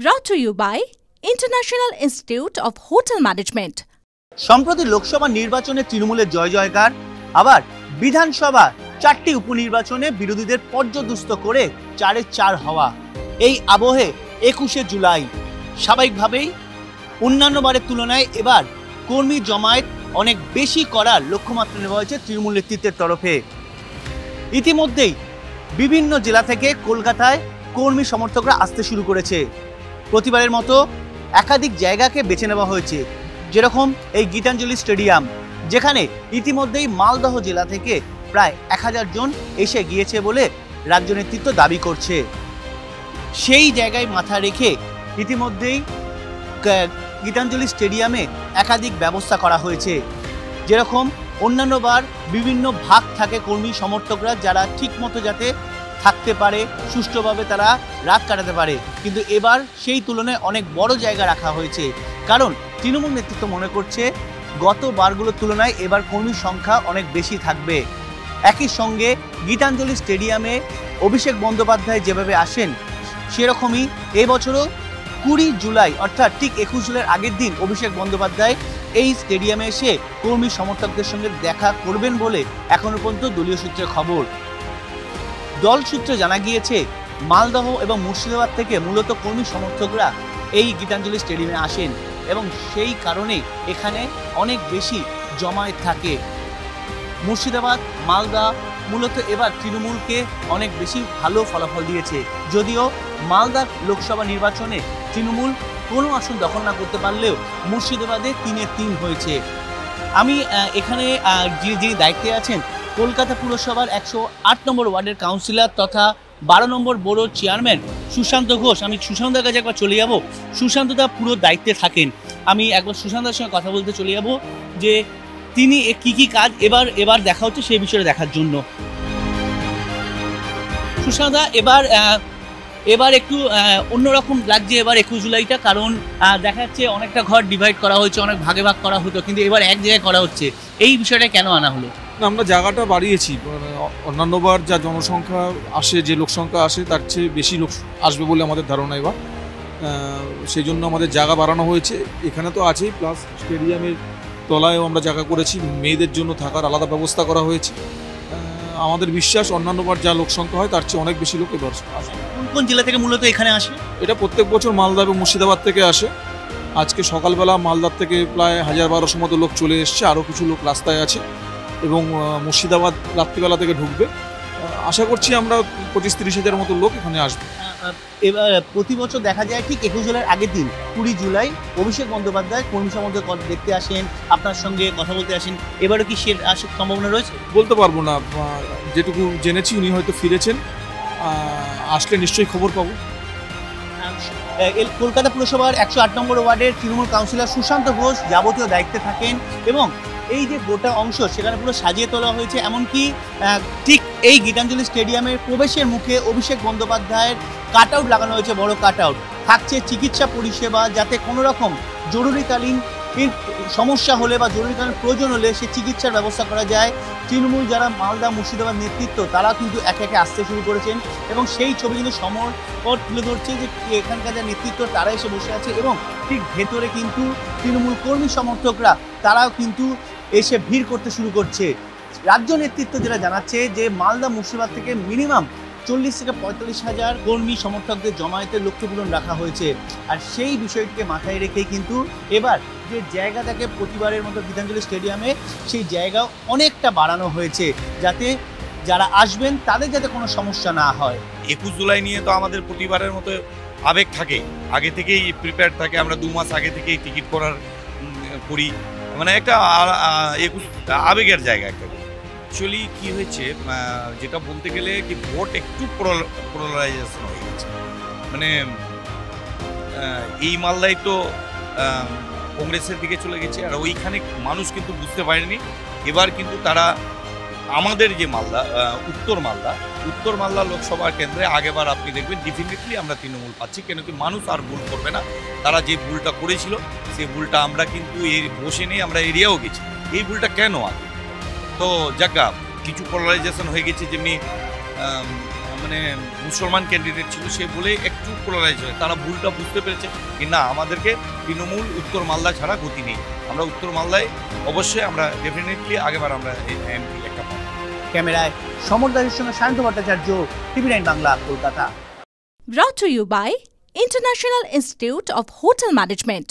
Brought to you by International Institute of Hotel Management. সম্প্রতি লোকসভা নির্বাচনে তৃণমূলের জয় জয়কার, আবার বিধানসভা 4টি উপনির্বাচনে বিরোধীদের পর্যদুস্ত করে 4-4 হওয়া। এই আবহে 21শে জুলাই স্বাভাবিকভাবেই অন্যান্য বারের তুলনায় এবার কর্মী জমায়েত অনেক বেশি করার লক্ষ্যমাত্রা নেওয়া হয়েছে তৃণমূল নেতৃত্বের তরফে। ইতিমধ্যেই বিভিন্ন জেলা থেকে কলকাতায় কর্মী সমর্থকরা আসতে শুরু করেছে। প্রতিবারের মতো একাধিক জায়গাকে বেছে নেওয়া হয়েছে, যেরকম এই গীতাঞ্জলি স্টেডিয়াম, যেখানে ইতিমধ্যেই মালদহ জেলা থেকে প্রায় 1000 জন এসে গিয়েছে বলে রাজ্য নেতৃত্ব দাবি করছে। সেই জায়গায় মাথা রেখে ইতিমধ্যেই গীতাঞ্জলি স্টেডিয়ামে একাধিক ব্যবস্থা করা হয়েছে। যেরকম অন্যান্যবার বিভিন্ন ভাগ থাকে কর্মী সমর্থকরা, যারা ঠিকমতো যাতে থাকতে পারে, সুষ্ঠুভাবে তারা রাত কাটাতে পারে, কিন্তু এবার সেই তুলনায় অনেক বড় জায়গা রাখা হয়েছে। কারণ তৃণমূল নেতৃত্ব মনে করছে গত বারগুলোর তুলনায় এবার কর্মীর সংখ্যা অনেক বেশি থাকবে। একই সঙ্গে গীতাঞ্জলি স্টেডিয়ামে অভিষেক বন্দ্যোপাধ্যায় যেভাবে আসেন, সেরকমই এবছরও 20 জুলাই অর্থাৎ ঠিক 21 জুলাইয়ের আগের দিন অভিষেক বন্দ্যোপাধ্যায় এই স্টেডিয়ামে এসে কর্মী সমর্থকদের সঙ্গে দেখা করবেন বলে এখনো পর্যন্ত দলীয় সূত্রে খবর। দল সূত্রে জানা গিয়েছে মালদহ এবং মুর্শিদাবাদ থেকে মূলত কর্মী সমর্থকরা এই গীতাঞ্জলি স্টেডিয়ামে আসেন এবং সেই কারণে এখানে অনেক বেশি জমায়েত থাকে। মুর্শিদাবাদ, মালদা মূলত এবার তৃণমূলকে অনেক বেশি ভালো ফলাফল দিয়েছে। যদিও মালদা লোকসভা নির্বাচনে তৃণমূল কোনো আসন দখল না করতে পারলেও মুর্শিদাবাদে 3-3 হয়েছে। আমি এখানে যিনি দায়িত্বে আছেন কলকাতা পুরসভার 108 নম্বর ওয়ার্ডের কাউন্সিলর তথা 12 নম্বর বোরোর চেয়ারম্যান সুশান্ত ঘোষ, আমি সুশান্তদার কাছে একবার চলে যাব। সুশান্তদা পুরো দায়িত্বে থাকেন, আমি একবার সুশান্তদার সঙ্গে কথা বলতে চলে যাব যে তিনি কি কাজ এবার দেখা হচ্ছে সেই বিষয়ে দেখার জন্য। সুশান্তদা, এবার একটু অন্যরকম লাগছে এবার 21 জুলাইটা, কারণ দেখা যাচ্ছে অনেকটা ঘর ডিভাইড করা হয়েছে, অনেক ভাগে ভাগ করা হতো, কিন্তু এবার এক জায়গায় করা হচ্ছে। এই বিষয়টা কেন আনা হলো? আমরা জায়গাটা বাড়িয়েছি। অন্যান্যবার যা জনসংখ্যা আসে, যে লোক সংখ্যা আসে তার চেয়ে বেশি লোক আসবে বলে আমাদের ধারণা এবার, সেই জন্য আমাদের জায়গা বাড়ানো হয়েছে। এখানে তো আছেই, প্লাস স্টেডিয়ামের তলায়ও আমরা জায়গা করেছি, মেয়েদের জন্য থাকার আলাদা ব্যবস্থা করা হয়েছে। আমাদের বিশ্বাস অন্যান্যবার যা লোক সংখ্যা হয় তার চেয়ে অনেক বেশি লোক এবার আসে। কোন জেলা থেকে মূলত এখানে আসে? এটা প্রত্যেক বছর মালদা এবং মুর্শিদাবাদ থেকে আসে। আজকে সকালবেলা মালদার থেকে প্রায় 1000-1200 মতো লোক চলে এসছে, আরও কিছু লোক রাস্তায় আছে এবং মুর্শিদাবাদ রাত্রিবেলা থেকে ঢুকবে। আশা করছি আমরা 25-30 হাজার মতো লোক এখানে আসবে। এবার প্রতি বছর দেখা যায় ঠিক 21 জুলাইয়ের আগের দিন 20 জুলাই অভিষেক বন্দ্যোপাধ্যায় কর্মী সমর্থক দেখতে আসেন, আপনার সঙ্গে কথা বলতে আসেন। এবারও কি সে আসার সম্ভাবনা রয়েছে? বলতে পারবো না, যেটুকু জেনেছি উনি হয়তো ফিরেছেন, আসলে নিশ্চয়ই খবর পাবো। কলকাতা পুরসভার 108 নম্বর ওয়ার্ডের তৃণমূল কাউন্সিলর সুশান্ত ঘোষ যাবতীয় দায়িত্বে থাকেন এবং এই যে গোটা অংশ সেখানে পুরো সাজিয়ে তোলা হয়েছে। এমনকি ঠিক এই গীতাঞ্জলি স্টেডিয়ামের প্রবেশের মুখে অভিষেক বন্দ্যোপাধ্যায়ের কাট আউট লাগানো হয়েছে, বড় কাট আউট। থাকছে চিকিৎসা পরিষেবা, যাতে কোনো রকম জরুরিকালীন সমস্যা হলে বা জরুরিকালীন প্রয়োজন হলে সে চিকিৎসার ব্যবস্থা করা যায়। তৃণমূল যারা মালদা মুর্শিদাবাদ নেতৃত্ব, তারা কিন্তু একে একে আসতে শুরু করেছেন এবং সেই ছবি কিন্তু সমরপট তুলে ধরছে যে এখানকার যা নেতৃত্ব তারা এসে বসে আছে এবং ঠিক ভেতরে কিন্তু তৃণমূল কর্মী সমর্থকরা তারাও কিন্তু এসে ভিড় করতে শুরু করছে। রাজ্য নেতৃত্ব যেটা জানাচ্ছে যে মালদা মুর্শিদাবাদ থেকে মিনিমাম 40-45 হাজার কর্মী সমর্থকদের জমায়েতের লক্ষ্য পূরণ রাখা হয়েছে। আর সেই বিষয়টিকে মাথায় রেখেই কিন্তু এবার যে জায়গা থাকে প্রতিবারের মতো গীতাঞ্জলি স্টেডিয়ামে, সেই জায়গা অনেকটা বাড়ানো হয়েছে, যাতে যারা আসবেন তাদের যাতে কোনো সমস্যা না হয়। 21 জুলাই নিয়ে তো আমাদের প্রতিবারের মতো আবেগ থাকে, আগে থেকেই প্রিপেয়ার থাকে। আমরা 2 মাস আগে থেকেই টিকিট করি, মানে একটা আবেগের জায়গা একটা। অ্যাকচুয়ালি কী হয়েছে, যেটা বলতে গেলে কি ভোট একটু পোলারাইজেশন হয়ে গেছে। মানে এই মালদায় তো কংগ্রেসের দিকে চলে গেছে, আর ওইখানে মানুষ কিন্তু বুঝতে পারেনি। এবার কিন্তু তারা আমাদের যে মালদা, উত্তর মালদা লোকসভা কেন্দ্রে আগেবার আপনি দেখবেন ডেফিনেটলি আমরা তৃণমূল পাচ্ছি, কেন কি মানুষ আর ভুল করবে না। তারা যে ভুলটা করেছিল সেই ভুলটা আমরা কিন্তু বসে নিয়ে আমরা এরিয়াও গেছি। এই ভুলটা কেন আগে তো জায়গা কিছু পোলারাইজেশন হয়ে গেছে, যেমনি মানে মুসলমান ক্যান্ডিডেট ছিল সে বলে একটু পোলারাইজ হয়, তারা ভুলটা বুঝতে পেরেছে কি না আমাদেরকে তৃণমূল উত্তর মালদা ছাড়া গতি নেই, আমরা উত্তর মালদায় অবশ্যই আমরা ডেফিনেটলি আগেবার আমরা এমপি একটা পাবো। ক্যামেরায় সমর দাসের সঙ্গে শান্ত Bhattacharya, TV9 Bangla, Kolkata. Brought to you by International Institute of Hotel Management,